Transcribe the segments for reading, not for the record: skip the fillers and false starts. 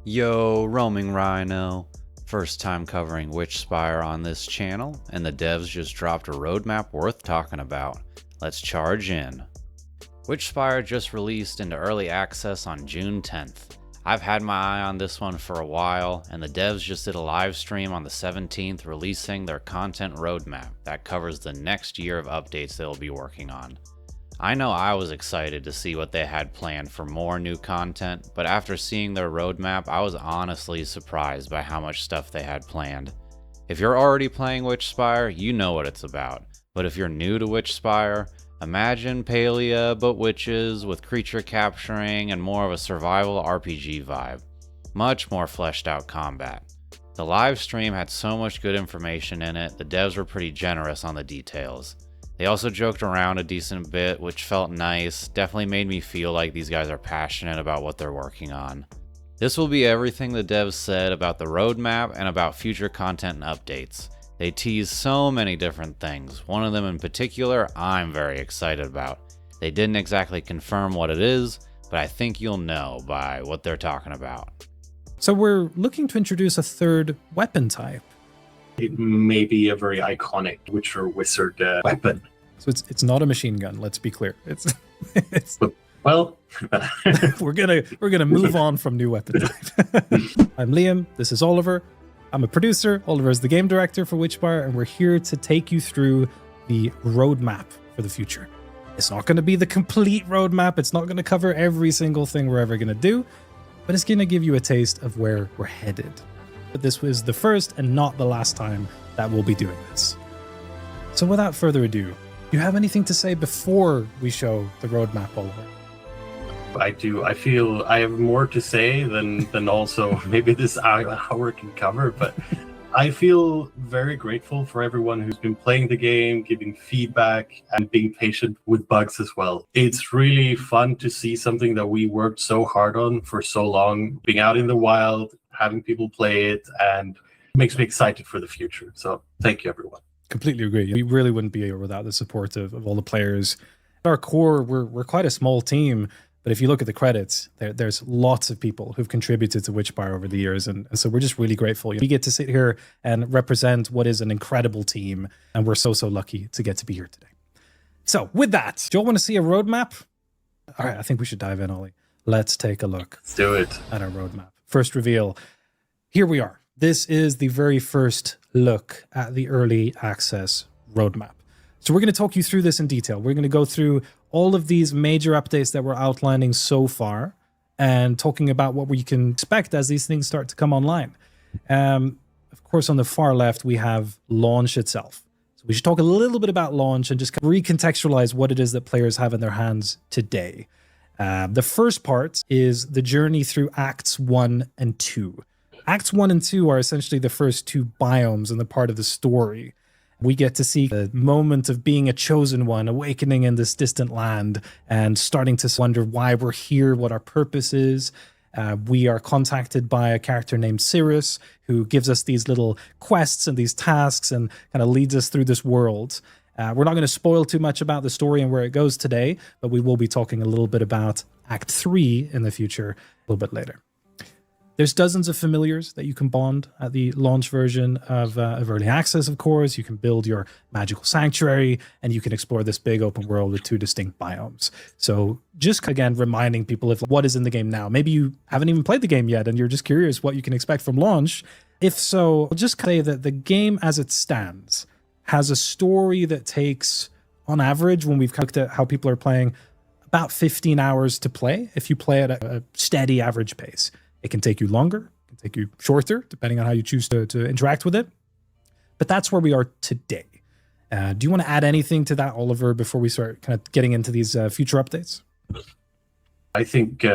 Yo, Roaming Rhino. First time covering Witchspire on this channel, and the devs just dropped a roadmap worth talking about. Let's charge in. Witchspire just released into early access on June 10th. I've had my eye on this one for a while, and the devs just did a live stream on the 17th releasing their content roadmap that covers the next year of updates they'll be working on. I know I was excited to see what they had planned for more new content, but after seeing their roadmap, I was honestly surprised by how much stuff they had planned. If you're already playing Witchspire, you know what it's about, but if you're new to Witchspire, imagine Palia but witches with creature capturing and more of a survival RPG vibe. Much more fleshed out combat. The live stream had so much good information in it, the devs were pretty generous on the details. They also joked around a decent bit, which felt nice, definitely made me feel like these guys are passionate about what they're working on. This will be everything the devs said about the roadmap and about future content and updates. They teased so many different things, one of them in particular I'm very excited about. They didn't exactly confirm what it is, but I think you'll know by what they're talking about. So we're looking to introduce a third weapon type. It may be a very iconic Witcher wizard weapon. So it's not a machine gun. Let's be clear. It's well, we're gonna move on from new weapon type. I'm Liam. This is Oliver. I'm a producer. Oliver is the game director for Witchspire, and we're here to take you through the roadmap for the future. It's not going to be the complete roadmap. It's not going to cover every single thing we're ever going to do, but it's going to give you a taste of where we're headed. But this was the first and not the last time that we'll be doing this. So without further ado, do you have anything to say before we show the roadmap, Oliver? I do. I feel I have more to say than also maybe this hour can cover, but I feel very grateful for everyone who's been playing the game, giving feedback, and being patient with bugs as well. It's really fun to see something that we worked so hard on for so long, being out in the wild, having people play it, and it makes me excited for the future. So thank you, everyone. Completely agree. We really wouldn't be here without the support of all the players. At our core, we're quite a small team, but if you look at the credits, there's lots of people who've contributed to Witchspire over the years, and so we're just really grateful. We get to sit here and represent what is an incredible team, and we're so lucky to get to be here today. So with that, do you all want to see a roadmap? All right, I think we should dive in, Ollie. Let's take a look. Let's do it. At our roadmap. First reveal. Here we are. This is the very first look at the early access roadmap. So we're going to talk you through this in detail. We're going to go through all of these major updates that we're outlining so far and talking about what we can expect as these things start to come online. Of course, on the far left, we have launch itself. So we should talk a little bit about launch and just recontextualize what it is that players have in their hands today. The first part is the journey through Acts 1 and 2. Acts 1 and 2 are essentially the first two biomes in the part of the story. We get to see the moment of being a chosen one, awakening in this distant land, and starting to wonder why we're here, what our purpose is. We are contacted by a character named Cirrus, who gives us these little quests and these tasks and kind of leads us through this world. We're not going to spoil too much about the story and where it goes today, but we will be talking a little bit about Act 3 in the future a little bit later. There's dozens of familiars that you can bond at the launch version of Early Access, of course. You can build your magical sanctuary, and you can explore this big open world with two distinct biomes. So just, again, reminding people of what is in the game now. Maybe you haven't even played the game yet, and you're just curious what you can expect from launch. If so, I'll just say that the game as it stands has a story that takes, on average, when we've looked at how people are playing, about 15 hours to play if you play at a steady average pace. It can take you longer, it can take you shorter, depending on how you choose to interact with it. But that's where we are today. Do you want to add anything to that, Oliver, before we start kind of getting into these future updates? I think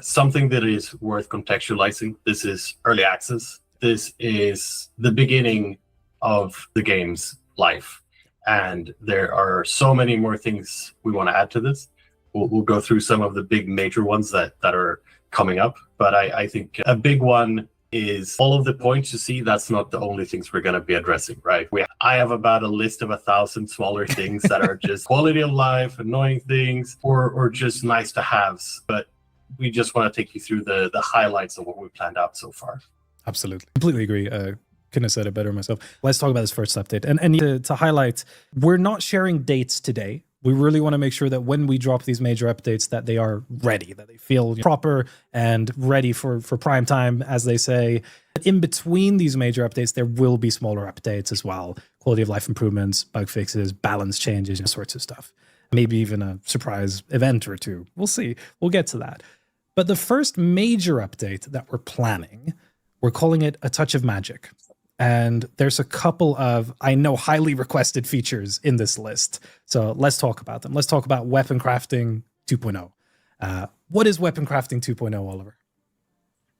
something that is worth contextualizing, this is early access. This is the beginning of the game's life. And there are so many more things we want to add to this. We'll go through some of the big major ones that are coming up. But I think a big one is all of the points you see. That's not the only things we're going to be addressing, right? I have about a list of 1,000 smaller things that are just quality of life, annoying things, or just nice to haves. But we just want to take you through the highlights of what we've planned out so far. Absolutely. Completely agree. Couldn't have said it better myself. Let's talk about this first update. And to highlight, we're not sharing dates today. We really want to make sure that when we drop these major updates that they are ready, that they feel proper and ready for prime time, as they say. In between these major updates, there will be smaller updates as well. Quality of life improvements, bug fixes, balance changes, and sorts of stuff. Maybe even a surprise event or two. We'll see. We'll get to that. But the first major update that we're planning, we're calling it A Touch of Magic. And there's a couple of, I know, highly requested features in this list. So let's talk about them. Let's talk about Weapon Crafting 2.0. What is Weapon Crafting 2.0, Oliver?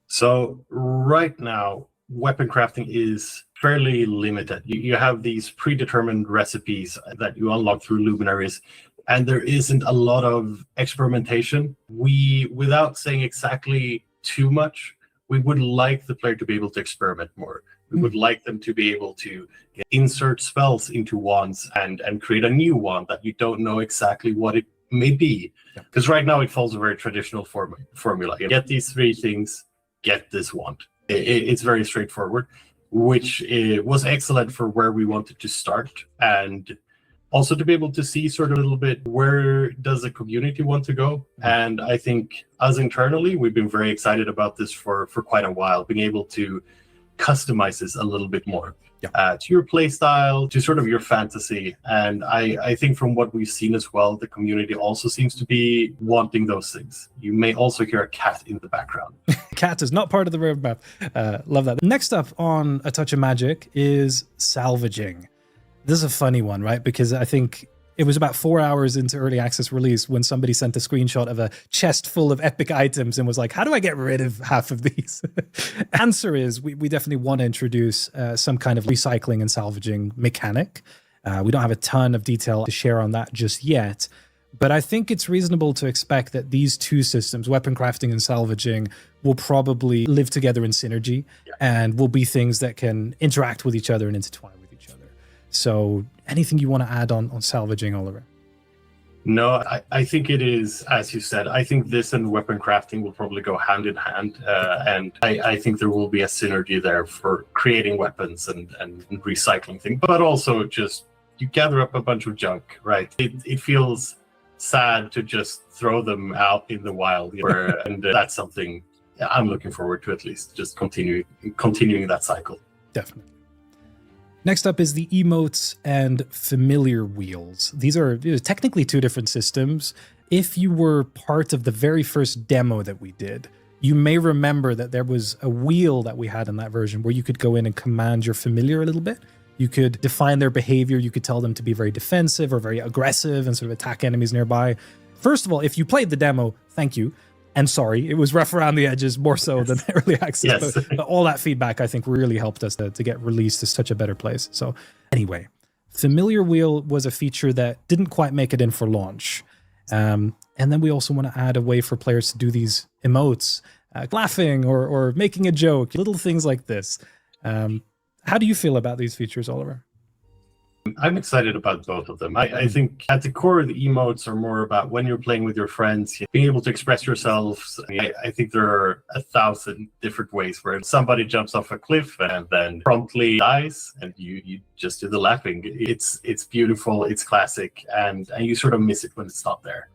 So right now, weapon crafting is fairly limited. You have these predetermined recipes that you unlock through luminaries, and there isn't a lot of experimentation. Without saying exactly too much, we would like the player to be able to experiment more. We would like them to be able to insert spells into wands and create a new wand that you don't know exactly what it may be. Because right now it follows a very traditional formula. You get these three things, get this wand. It's very straightforward, which was excellent for where we wanted to start. And also to be able to see sort of a little bit where does the community want to go. And I think us internally, we've been very excited about this for quite a while, being able to customize this a little bit more to your play style, to sort of your fantasy. And I think from what we've seen as well, the community also seems to be wanting those things. You may also hear a cat in the background. Cat is not part of the roadmap. Love that. Next up on A Touch of Magic is salvaging. This is a funny one, right? Because I think it was about 4 hours into early access release when somebody sent a screenshot of a chest full of epic items and was like, how do I get rid of half of these? Answer is we definitely want to introduce some kind of recycling and salvaging mechanic. We don't have a ton of detail to share on that just yet, but I think it's reasonable to expect that these two systems, weapon crafting and salvaging, will probably live together in synergy and will be things that can interact with each other and intertwine with each other. So anything you want to add on salvaging, Oliver? No, I think it is, as you said, I think this and weapon crafting will probably go hand in hand. And I think there will be a synergy there for creating weapons and recycling things, but also just you gather up a bunch of junk, right? It feels sad to just throw them out in the wild. And that's something I'm looking forward to, at least just continuing that cycle. Definitely. Next up is the emotes and familiar wheels. These are technically two different systems. If you were part of the very first demo that we did, you may remember that there was a wheel that we had in that version where you could go in and command your familiar a little bit. You could define their behavior. You could tell them to be very defensive or very aggressive and sort of attack enemies nearby. First of all, if you played the demo, thank you. And sorry, it was rough around the edges more so than early access. But all that feedback, I think, really helped us to get released to such a better place. So anyway, Familiar Wheel was a feature that didn't quite make it in for launch. And then we also want to add a way for players to do these emotes, laughing or making a joke, little things like this. How do you feel about these features, Oliver? I'm excited about both of them. I think at the core, the emotes are more about when you're playing with your friends, being able to express yourselves. I think there are 1,000 different ways where somebody jumps off a cliff and then promptly dies, and you just do the laughing. It's beautiful, it's classic, and you sort of miss it when it's not there.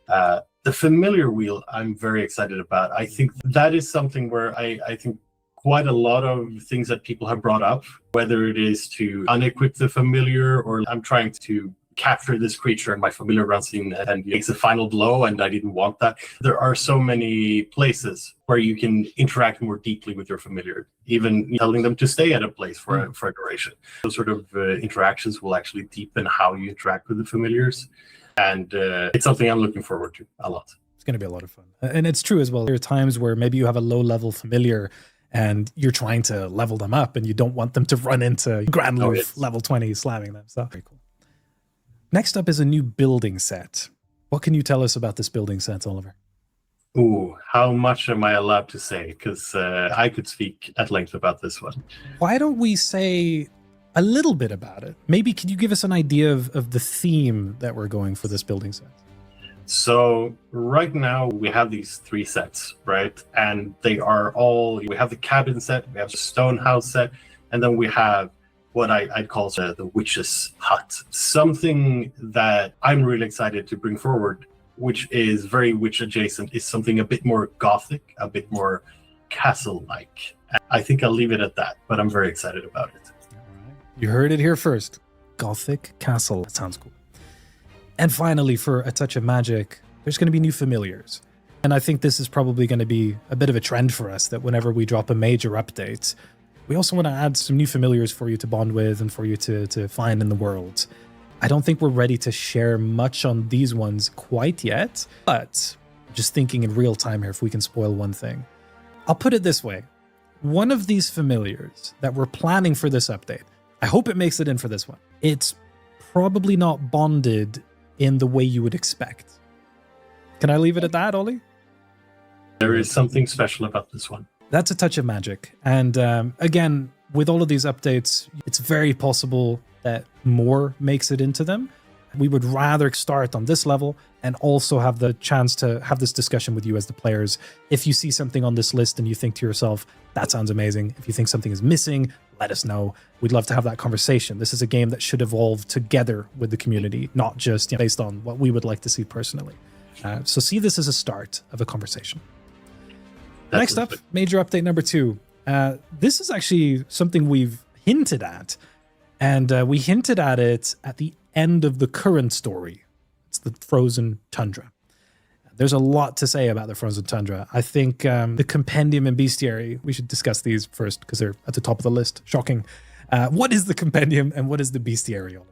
The familiar wheel, I'm very excited about. I think that is something where I think quite a lot of things that people have brought up, whether it is to unequip the familiar or I'm trying to capture this creature and my familiar runs in and makes a final blow and I didn't want that. There are so many places where you can interact more deeply with your familiar, even telling them to stay at a place for a duration. Those sort of interactions will actually deepen how you interact with the familiars. And it's something I'm looking forward to a lot. It's going to be a lot of fun. And it's true as well. There are times where maybe you have a low-level familiar and you're trying to level them up and you don't want them to run into Grand Loaf level 20 slamming them. So very cool. Next up is a new building set. What can you tell us about this building set, Oliver? Ooh, how much am I allowed to say? Because I could speak at length about this one. Why don't we say a little bit about it? Maybe could you give us an idea of the theme that we're going for this building set? So right now we have these 3 sets, right? And they are all, we have the cabin set, we have the stone house set, and then we have what I'd call the witch's hut. Something that I'm really excited to bring forward, which is very witch adjacent, is something a bit more gothic, a bit more castle-like. I think I'll leave it at that, but I'm very excited about it. You heard it here first. Gothic castle. That sounds cool. And finally, for a touch of magic, there's going to be new familiars. And I think this is probably going to be a bit of a trend for us, that whenever we drop a major update, we also want to add some new familiars for you to bond with and for you to find in the world. I don't think we're ready to share much on these ones quite yet, but just thinking in real time here, if we can spoil one thing. I'll put it this way. One of these familiars that we're planning for this update, I hope it makes it in for this one. It's probably not bonded in the way you would expect. Can I leave it at that, Ollie? There is something special about this one. That's a touch of magic. And again, with all of these updates, it's very possible that more makes it into them. We would rather start on this level and also have the chance to have this discussion with you as the players. If you see something on this list and you think to yourself, that sounds amazing. If you think something is missing, let us know. We'd love to have that conversation. This is a game that should evolve together with the community, not just based on what we would like to see personally. So see this as a start of a conversation. Next up, major update number 2. This is actually something we've hinted at, and we hinted at it at the end of the current story. It's the Frozen Tundra. There's a lot to say about the Frozen Tundra. I think the Compendium and Bestiary, we should discuss these first because they're at the top of the list. Shocking. What is the Compendium and what is the Bestiary, Oliver?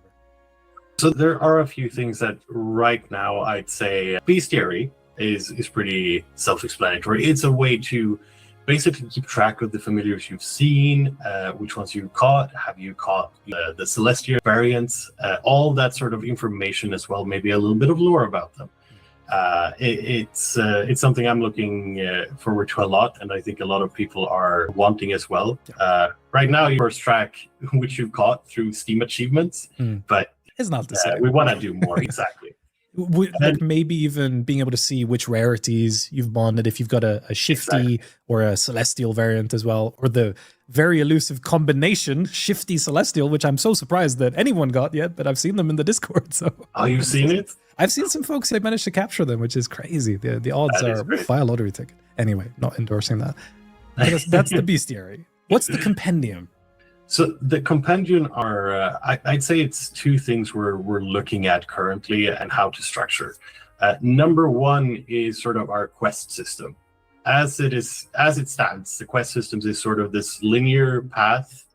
So there are a few things that right now I'd say Bestiary is pretty self-explanatory. It's a way to basically keep track of the familiars you've seen, which ones you caught, have you caught the Celestial variants, all that sort of information as well, maybe a little bit of lore about them. It's something I'm looking forward to a lot, and I think a lot of people are wanting as well. Right now, you first track which you've caught through Steam achievements, but it's not the same. We want to do more, exactly. Like maybe even being able to see which rarities you've bonded, if you've got a shifty or a celestial variant as well, or the very elusive combination shifty celestial, which I'm so surprised that anyone got yet, but I've seen them in the Discord. So oh, you've seen it? I've seen some folks that managed to capture them, which is crazy. The odds are buy a lottery ticket. Anyway, not endorsing that. That's the Bestiary. What's the Compendium? So the Compendium are, I'd say it's 2 things we're looking at currently and how to structure. Number 1 is sort of our quest system. As it stands, the quest systems is sort of this linear path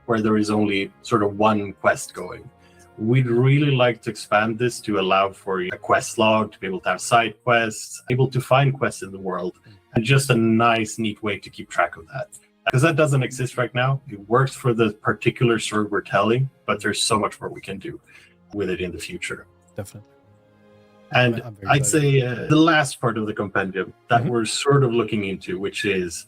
where there is only sort of one quest going. We'd really like to expand this to allow for a quest log, to be able to have side quests, able to find quests in the world, and just a nice, neat way to keep track of that. Because that doesn't exist right now. It works for the particular story we're telling, but there's so much more we can do with it in the future. Definitely. And I'd say the last part of the compendium that we're sort of looking into, which is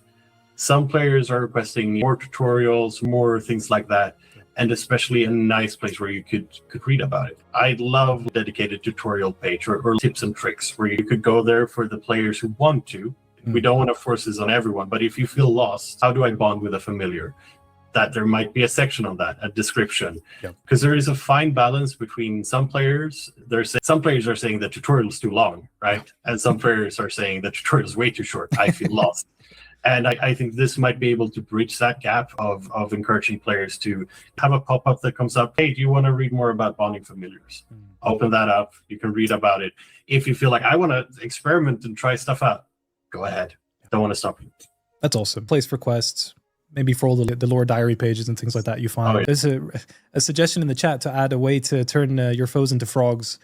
some players are requesting more tutorials, more things like that, and especially a nice place where you could read about it. I'd love a dedicated tutorial page or tips and tricks where you could go there for the players who want to. We don't want to force this on everyone, but if you feel lost, how do I bond with a familiar? That there might be a section on that, a description. Because there is a fine balance between some players. Some players are saying the tutorial is too long, right? And some players are saying the tutorial is way too short. I feel lost. And I think this might be able to bridge that gap of encouraging players to have a pop-up that comes up. Hey, do you want to read more about bonding familiars? Open that up. You can read about it. If you feel like I want to experiment and try stuff out, go ahead. Don't want to stop you. That's awesome. Place for quests, maybe for all the lore diary pages and things like that you find. There's a suggestion in the chat to add a way to turn your foes into frogs.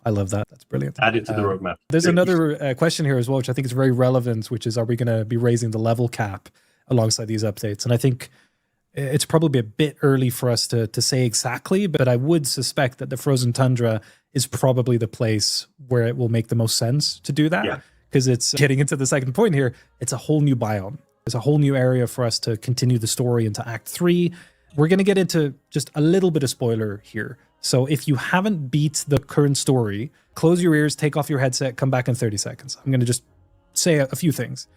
I love that. That's brilliant. Add it to the roadmap. There's another question here as well, which I think is very relevant, which is, are we going to be raising the level cap alongside these updates? And I think it's probably a bit early for us to say exactly, but I would suspect that the Frozen Tundra is probably the place where it will make the most sense to do that. Yeah. Because it's getting into the second point here. It's a whole new biome. It's a whole new area for us to continue the story into Act 3. We're going to get into just a little bit of spoiler here. So if you haven't beat the current story, close your ears, take off your headset, come back in 30 seconds. I'm going to just say a few things.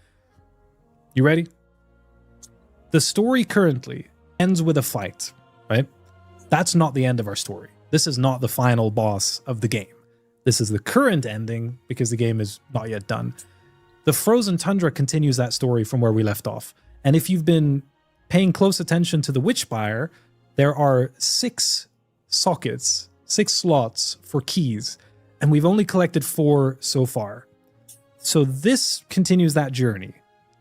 You ready? The story currently ends with a fight, right? That's not the end of our story. This is not the final boss of the game. This is the current ending because the game is not yet done. The Frozen Tundra continues that story from where we left off. And if you've been paying close attention to the Witchspire, there are 6 sockets, 6 slots for keys, and we've only collected 4 so far. So this continues that journey.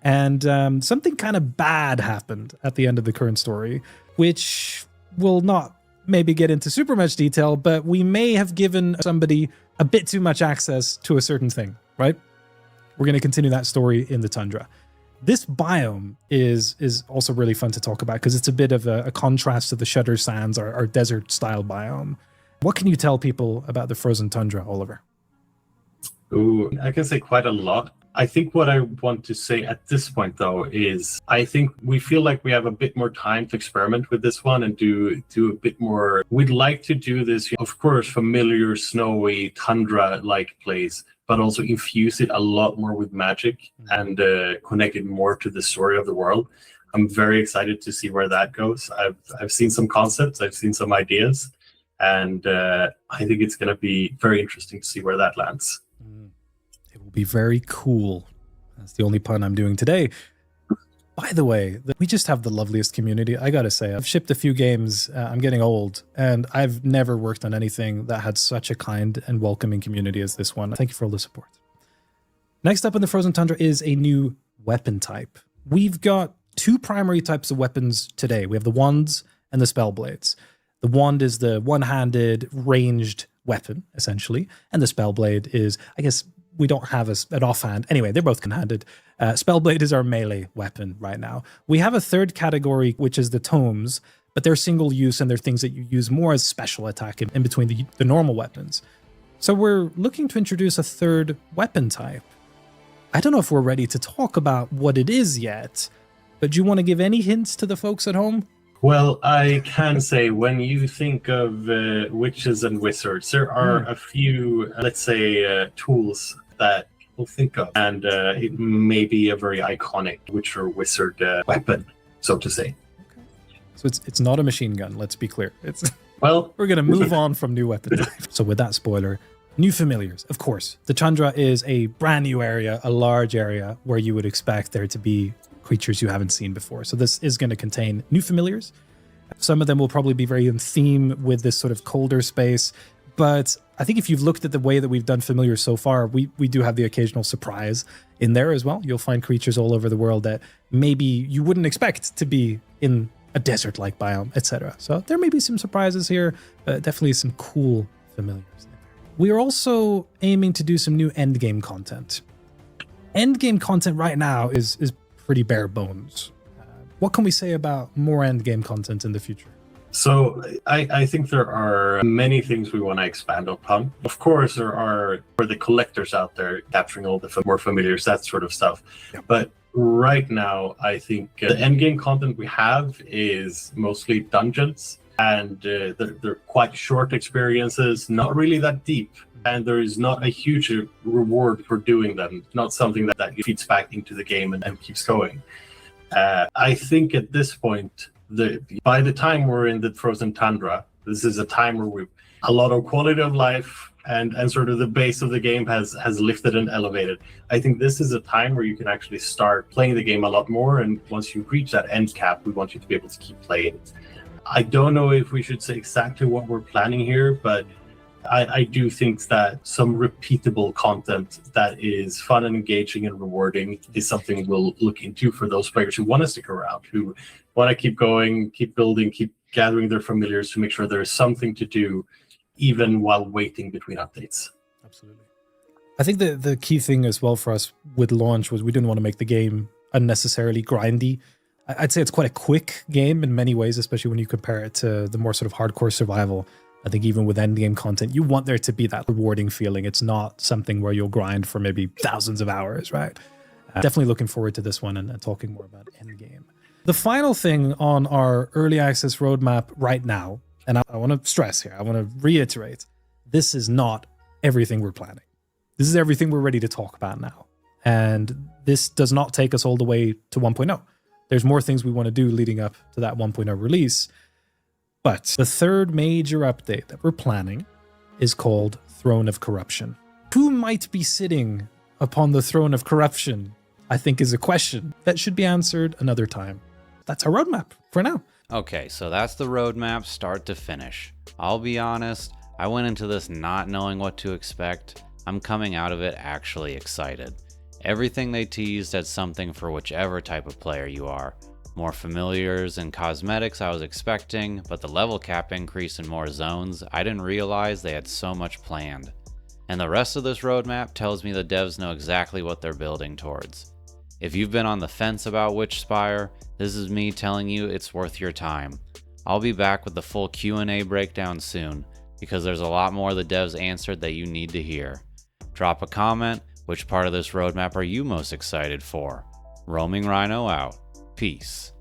And something kind of bad happened at the end of the current story, which will not maybe get into super much detail, but we may have given somebody a bit too much access to a certain thing, right? We're going to continue that story in the Tundra. This biome is also really fun to talk about because it's a bit of a contrast to the Shudder Sands, our desert-style biome. What can you tell people about the Frozen Tundra, Oliver? Ooh, I can say quite a lot. I think what I want to say at this point, though, is I think we feel like we have a bit more time to experiment with this one and do a bit more. We'd like to do this, of course, familiar, snowy, tundra-like place, but also infuse it a lot more with magic and connect it more to the story of the world. I'm very excited to see where that goes. I've seen some concepts, I've seen some ideas, and I think it's going to be very interesting to see where that lands. It will be very cool. That's the only pun I'm doing today. By the way, we just have the loveliest community. I gotta say, I've shipped a few games. I'm getting old, and I've never worked on anything that had such a kind and welcoming community as this one. Thank you for all the support. Next up in the Frozen Tundra is a new weapon type. We've got 2 primary types of weapons today. We have the wands and the spell blades. The wand is the one-handed ranged weapon, essentially, and the spell blade is, I guess, we don't have an offhand. Anyway, they're both one-handed. Spellblade is our melee weapon right now. We have a third category, which is the tomes, but they're single use and they're things that you use more as special attack in between the normal weapons. So we're looking to introduce a third weapon type. I don't know if we're ready to talk about what it is yet, but do you want to give any hints to the folks at home? Well, I can say when you think of witches and wizards, there are a few, let's say, tools that people think of, and it may be a very iconic witch or wizard weapon, so to say. Okay. So it's not a machine gun, let's be clear. Well, we're going to move on from new weapons. So with that spoiler, new familiars, of course. The Tundra is a brand new area, a large area where you would expect there to be creatures you haven't seen before. So this is going to contain new familiars. Some of them will probably be very in theme with this sort of colder space. But I think if you've looked at the way that we've done familiars so far, we do have the occasional surprise in there as well. You'll find creatures all over the world that maybe you wouldn't expect to be in a desert-like biome, etc. So there may be some surprises here, but definitely some cool familiars. We are also aiming to do some new endgame content. Endgame content right now is pretty bare bones. What can we say about more endgame content in the future? So I think there are many things we want to expand upon. Of course, there are for the collectors out there capturing all the more familiars, that sort of stuff. Yeah. But right now, I think the endgame content we have is mostly dungeons, and they're quite short experiences, not really that deep. And there is not a huge reward for doing them, not something that feeds back into the game and keeps going. I think at this point, by the time we're in the Frozen Tundra, this is a time where we've a lot of quality of life and sort of the base of the game has lifted and elevated. I think this is a time where you can actually start playing the game a lot more, and once you reach that end cap, we want you to be able to keep playing. I don't know if we should say exactly what we're planning here, but I do think that some repeatable content that is fun and engaging and rewarding is something we'll look into for those players who want to stick around, who want to keep going, keep building, keep gathering their familiars to make sure there is something to do even while waiting between updates. Absolutely. I think the key thing as well for us with launch was we didn't want to make the game unnecessarily grindy. I'd say it's quite a quick game in many ways, especially when you compare it to the more sort of hardcore survival. I think even with endgame content, you want there to be that rewarding feeling. It's not something where you'll grind for maybe thousands of hours, right? Definitely looking forward to this one and talking more about endgame. The final thing on our early access roadmap right now And I want to stress here, I want to reiterate, this is not everything we're planning. This is everything we're ready to talk about now. And this does not take us all the way to 1.0. There's more things we want to do leading up to that 1.0 release. But the third major update that we're planning is called Throne of Corruption. Who might be sitting upon the Throne of Corruption, I think, is a question that should be answered another time. That's our roadmap for now. Okay, so that's the roadmap start to finish. I'll be honest, I went into this not knowing what to expect. I'm coming out of it actually excited. Everything they teased had something for whichever type of player you are. More familiars and cosmetics I was expecting, but the level cap increase in more zones, I didn't realize they had so much planned. And the rest of this roadmap tells me the devs know exactly what they're building towards. If you've been on the fence about Witchspire, this is me telling you it's worth your time. I'll be back with the full Q&A breakdown soon, because there's a lot more the devs answered that you need to hear. Drop a comment, which part of this roadmap are you most excited for? Roaming Rhino out. Peace.